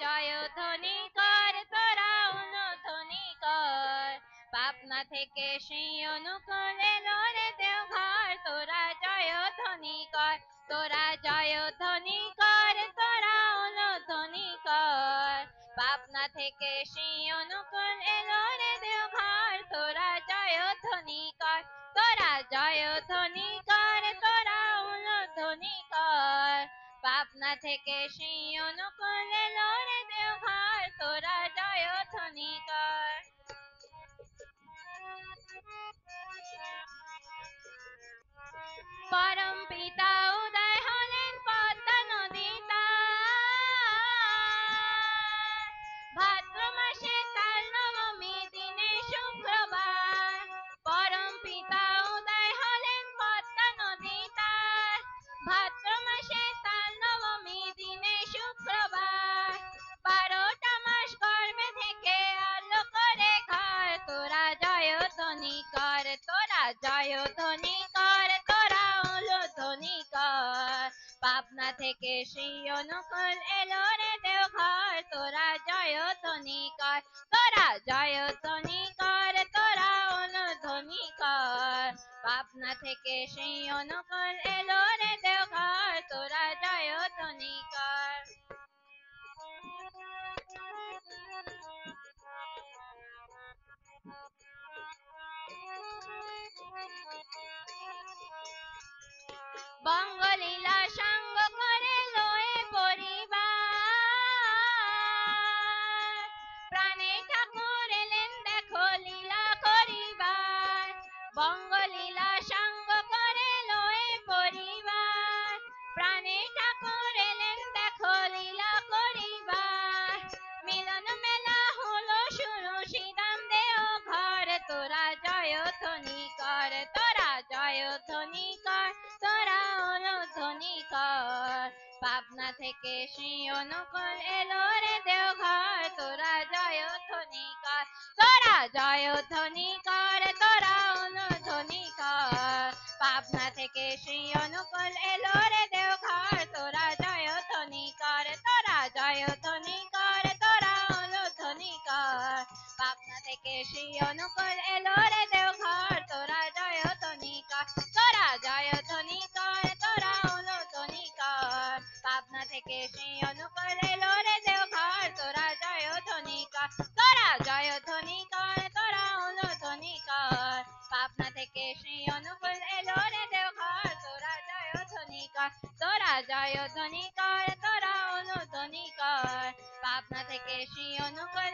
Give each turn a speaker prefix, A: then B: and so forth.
A: জয় ধ্বনি কর তোরা উলুধ্বনি কর পাবনা থেকে সেই অনুকূল এলো রে দেওঘর তোরা জয় ধ্বনি কর তোরা জয় ধ্বনি কর তোরা উলুধ্বনি কর পাবনা থেকে সেই অনুকূল এলো রে দেওঘর তোরা জয় ধ্বনি কর তোরা জয় ধ্বনি কর তোরা উলুধ্বনি কর পাবনা থেকে সেই অনুকূল এলো রে দেওঘর তোরা জয় ধ্বনি কর পরম পিতা উদয় হলেন পদ্মা নদী ভাদ্র মাসে তার নবমী দিনে শুক্রবার পরম পিতা উদয় হলেন পদ্মা নদী ভাদ্র মাসে তার নবমী দিনে শুক্রবার 12টা মাস গর্ভে থেকে আলো করে ঘর তোরা জয় ধ্বনি কর তোরা জয় ধ্বনি কর তোরা উলুধ্বনি কর পাবনা থেকে সেই অনুকূল এলো রে দেওঘর তোরা জয় ধ্বনি কর তোরা জয় ধ্বনি কর তোরা উলুধ্বনি কর পাবনা থেকে সেই অনুকূল এলো রে দেওঘর তোরা জয় ধ্বনি কর বঙ্গলীলা সঙ্গ করে লয়ে পরিবার প্রাণে ঠাকুর এলেন দেখো লীলা করিবার বঙ্গলীলা সঙ্গ করে লয়ে পরিবার প্রাণে ঠাকুর এলেন দেখো লীলা করিবার মিলন মেলা হলো শুরু শ্রীরাম দেও ঘর তোরা জয় ধ্বনি কর তোরা জয় ধ্বনি কর তোরা উলুধ্বনি কর পাবনা থেকে সেই অনুকূল এলো রে দেওঘর তোরা জয় ধ্বনি কর তোরা জয় ধ্বনি কর তোরা উলুধ্বনি কর পাবনা থেকে সেই অনুকূল এলো রে দেওঘর তোরা জয় ধ্বনি কর তোরা জয় ধ্বনি কর তোরা উলুধ্বনি কর পাবনা থেকে সেই অনুকূল এলো রে দেওঘর তোরা জয় ধ্বনি কর তোরা জয় ধ্বনি কর তোরা উলুধ্বনি কর পাবনা থেকে সেই অনুকূল এলো রে দেওঘর তোরা জয় ধ্বনি কর তোরা জয় ধ্বনি কর তোরা উলুধ্বনি কর পাবনা থেকে সেই অনুকূল এলো রে দেওঘর তোরা জয় ধ্বনি কর তোরা জয় ধ্বনি কর তোরা উলুধ্বনি কর পাবনা থেকে সেই অনুকূল